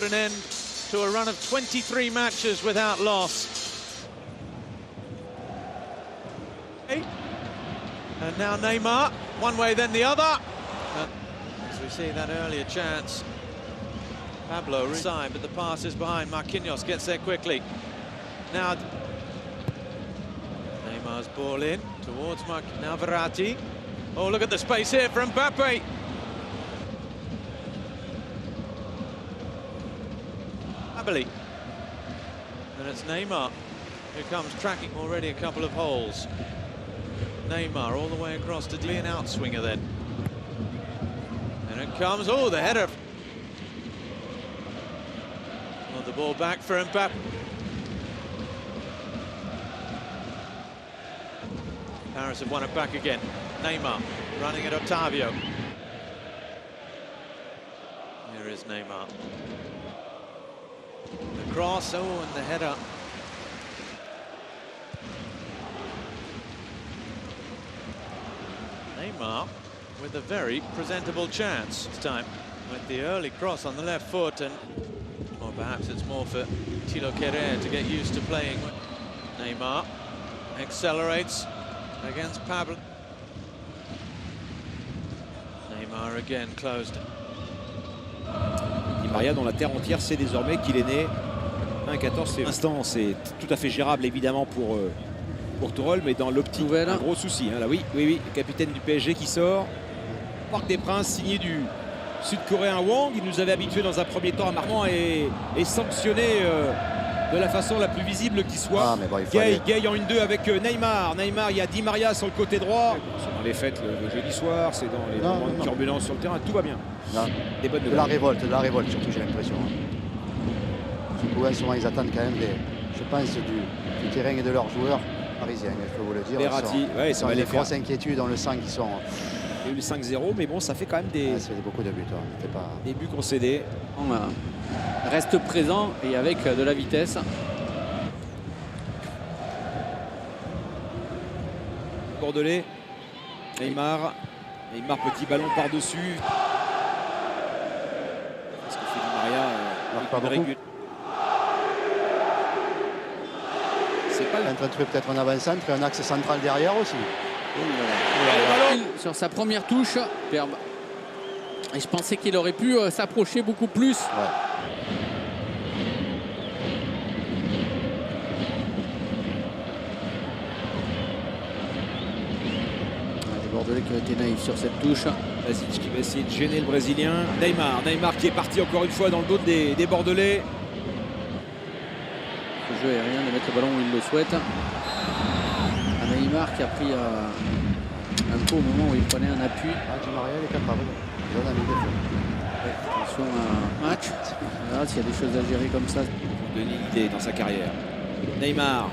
an end to a run of 23 matches without loss. And now Neymar, one way then the other. As we see that earlier chance, Pablo side, but the pass is behind. Marquinhos gets there quickly. Now Neymar's ball in towards now Verratti. Oh, look at the space here for Mbappe. Abeli. And it's Neymar who comes tracking already a couple of holes. Neymar all the way across to an outswinger then. And it comes, oh, the header. Oh, the ball back for Mbappe. Paris have won it back again. Neymar running at Otavio. Here is Neymar. The cross, oh, and the header. Neymar with a very presentable chance this time with the early cross on the left foot, and or perhaps it's more for Thilo Kehrer to get used to playing. Neymar accelerates against Pablo. Neymar again closed. Di Maria, dont la terre entière sait désormais qu'il est né 1-14. C'est l'instant, c'est tout à fait gérable évidemment pour Tourelle, mais dans l'optique, un gros souci. Hein, là, oui, le capitaine du PSG qui sort. Parc des Princes, signé du Sud-Coréen Wang. Il nous avait habitués dans un premier temps à Marmont et sanctionné de la façon la plus visible qui soit. Ah, bon, Gay en 1-2 avec Neymar. Neymar, il y a Di Maria sur le côté droit. C'est dans les fêtes le jeudi soir, c'est dans les moments de turbulence sur le terrain, tout va bien. Des bonnes de la révolte surtout, j'ai l'impression. Souvent ils attendent quand même je pense, du terrain et de leurs joueurs parisiens, je peux vous le dire. Verratti, ça va les grosses inquiétudes, on le sent qu'ils sont. Il y a eu le 5-0, mais bon, ça fait quand même ça fait beaucoup de buts. Des buts concédés. On reste présent et avec de la vitesse. Bordelais, Neymar, petit ballon par-dessus. Ce que fait Di Maria, pas beaucoup. C'est pas en train de trouver peut-être un avant-centre et un axe central derrière aussi. Sur sa première touche, Perbe. Et je pensais qu'il aurait pu s'approcher beaucoup plus. Les Bordelais qui ont été naïfs sur cette touche. Basic qui va essayer de gêner le Brésilien. Neymar qui est parti encore une fois dans le dos des Bordelais. Le jeu aérien de mettre le ballon où il le souhaite. Neymar qui a pris un coup au moment où il prenait un appui. Di Maria est capable. Attention à un match. Voilà, s'il y a des choses à gérer comme ça. De l'idée dans sa carrière. Neymar,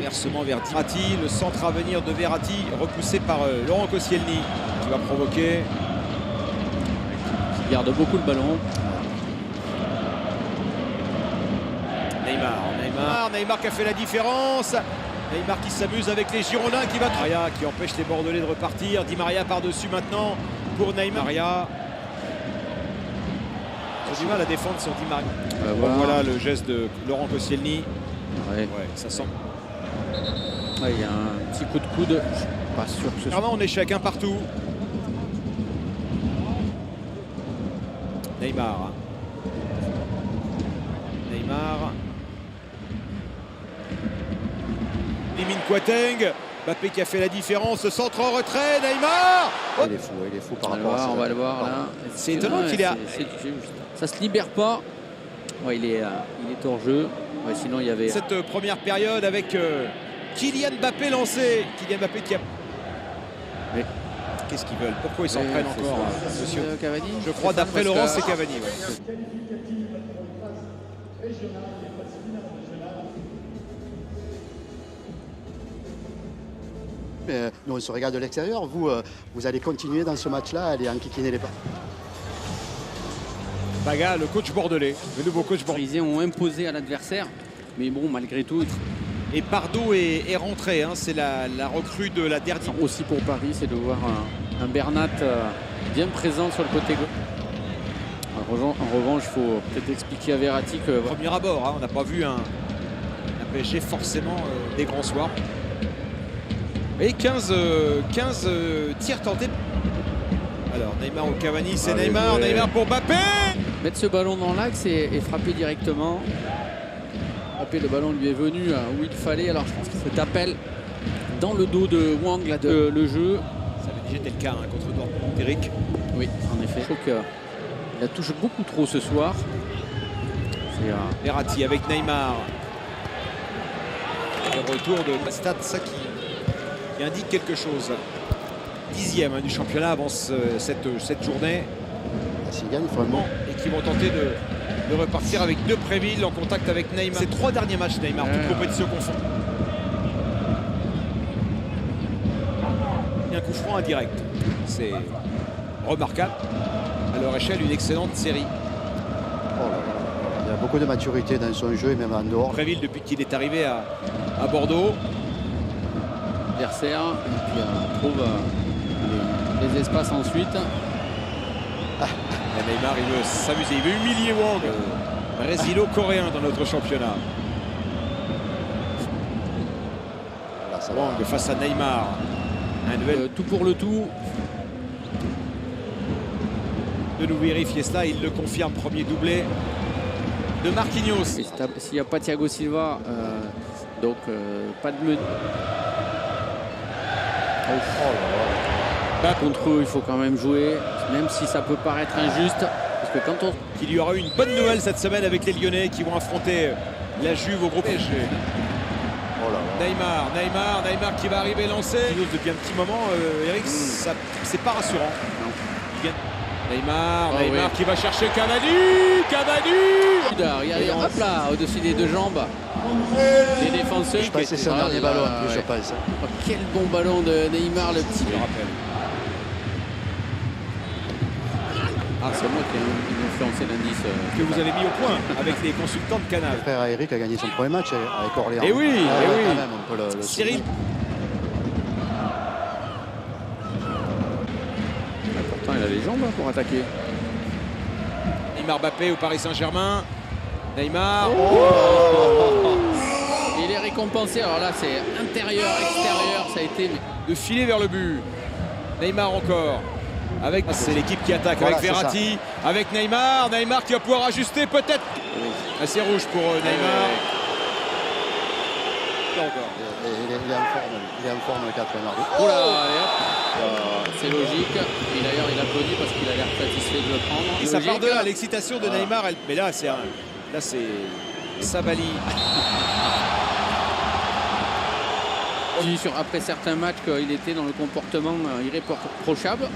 versement vers Verratti. Le centre à venir de Verratti, repoussé par Laurent Koscielny, qui va provoquer. Il garde beaucoup le ballon. Neymar qui a fait la différence. Neymar qui s'amuse avec les Girondins, qui empêche les Bordelais de repartir. Di Maria par-dessus maintenant pour Neymar. J'ai du mal à défendre sur Di Maria. Voilà le geste de Laurent Koscielny. Ça sent. Il y a un petit coup de coude. Je suis pas sûr que ce soit. On est chacun partout. Neymar. Limine Kouateng, Mbappé qui a fait la différence, centre en retrait, Neymar. Il est fou par rapport à ça. On va le voir là. C'est étonnant qu'il est. Ça se libère pas. Il est hors jeu. Sinon il y avait. Cette première période avec Kylian Mbappé lancé. Kylian Mbappé qui a. Qu'est-ce qu'ils veulent? Pourquoi ils s'en prennent encore, monsieur Cavani? Je crois d'après Laurent, c'est Cavani. Nous on se regarde de l'extérieur, vous allez continuer dans ce match-là à aller enquiquiner les pas. Baga, le coach bordelais, le nouveau coach bordelais. Les Parisiens ont imposé à l'adversaire, mais bon, malgré tout. Et Pardo est rentré, c'est la recrue de la dernière. Aussi pour Paris, c'est de voir un Bernat bien présent sur le côté gauche. En revanche, il faut peut-être expliquer à Verratti que Premier abord, hein, on n'a pas vu un PSG forcément des grands soirs. Et 15 tirs tentés. Alors Neymar au Cavani, c'est Neymar, Neymar pour Mbappé. mettre ce ballon dans l'axe et frapper directement. Mbappé, le ballon lui est venu où il fallait. Alors je pense qu'il faut appel dans le dos de Wang là, le jeu. Ça avait déjà été le cas hein, contre Dortmund, Eric. Oui, en effet. Je trouve qu'il la touche beaucoup trop ce soir. Verratti avec Neymar. Le retour de Stade, ça qui indique quelque chose. 10e hein, du championnat avant cette journée. S'il gagne, vraiment. Et qui vont tenter de repartir avec Depréville en contact avec Neymar. Ces 3 derniers matchs Neymar, toute compétition confondue. Un coup franc indirect. C'est remarquable. À leur échelle, une excellente série. Oh là là. Il y a beaucoup de maturité dans son jeu et même en dehors. Depréville depuis qu'il est arrivé à Bordeaux. Adversaire, et puis on trouve les espaces ensuite. Et Neymar, il veut s'amuser, il veut humilier Wang, brésilo-coréen dans notre championnat. Là, ça Wang face à Neymar. Un duel. Tout pour le tout. De nous vérifier cela, il le confirme, premier doublé de Marquinhos. S'il n'y a pas Thiago Silva, donc pas de menu. Contre eux, il faut quand même jouer, même si ça peut paraître injuste. Parce que quand on... Il y aura eu une bonne nouvelle cette semaine avec les Lyonnais qui vont affronter la Juve au groupe PSG. Oh là là. Neymar qui va arriver lancé. Depuis un petit moment, Eric, c'est pas rassurant. Neymar qui va chercher Cavani. Regardez, hop là, au-dessus des deux jambes. Les défenseurs. Je pense que c'est son dernier ballon, je pense. Oh, quel bon ballon de Neymar, le petit. Je rappelle. C'est moi qui ai influencé l'indice. Que vous avez mis au point avec les consultants de Canal. Le frère Eric a gagné son premier match avec Orléans. Et oui, quand même, on peut le Cyril. Pourtant, il a les jambes pour attaquer. Neymar Mbappé au Paris Saint-Germain. Neymar. Il est récompensé. Alors là, c'est intérieur, extérieur. Ça a été de filer vers le but. Neymar encore. C'est l'équipe qui attaque avec Verratti, avec Neymar qui va pouvoir ajuster peut-être. C'est rouge pour Neymar. Il est en forme le 4e arbitre. Oh là, allez hop. C'est logique. Et d'ailleurs, il applaudit parce qu'il a l'air satisfait de le prendre. Et ça part de là, l'excitation de Neymar. Mais là, c'est Sabali. Après certains matchs qu'il était dans le comportement irréprochable.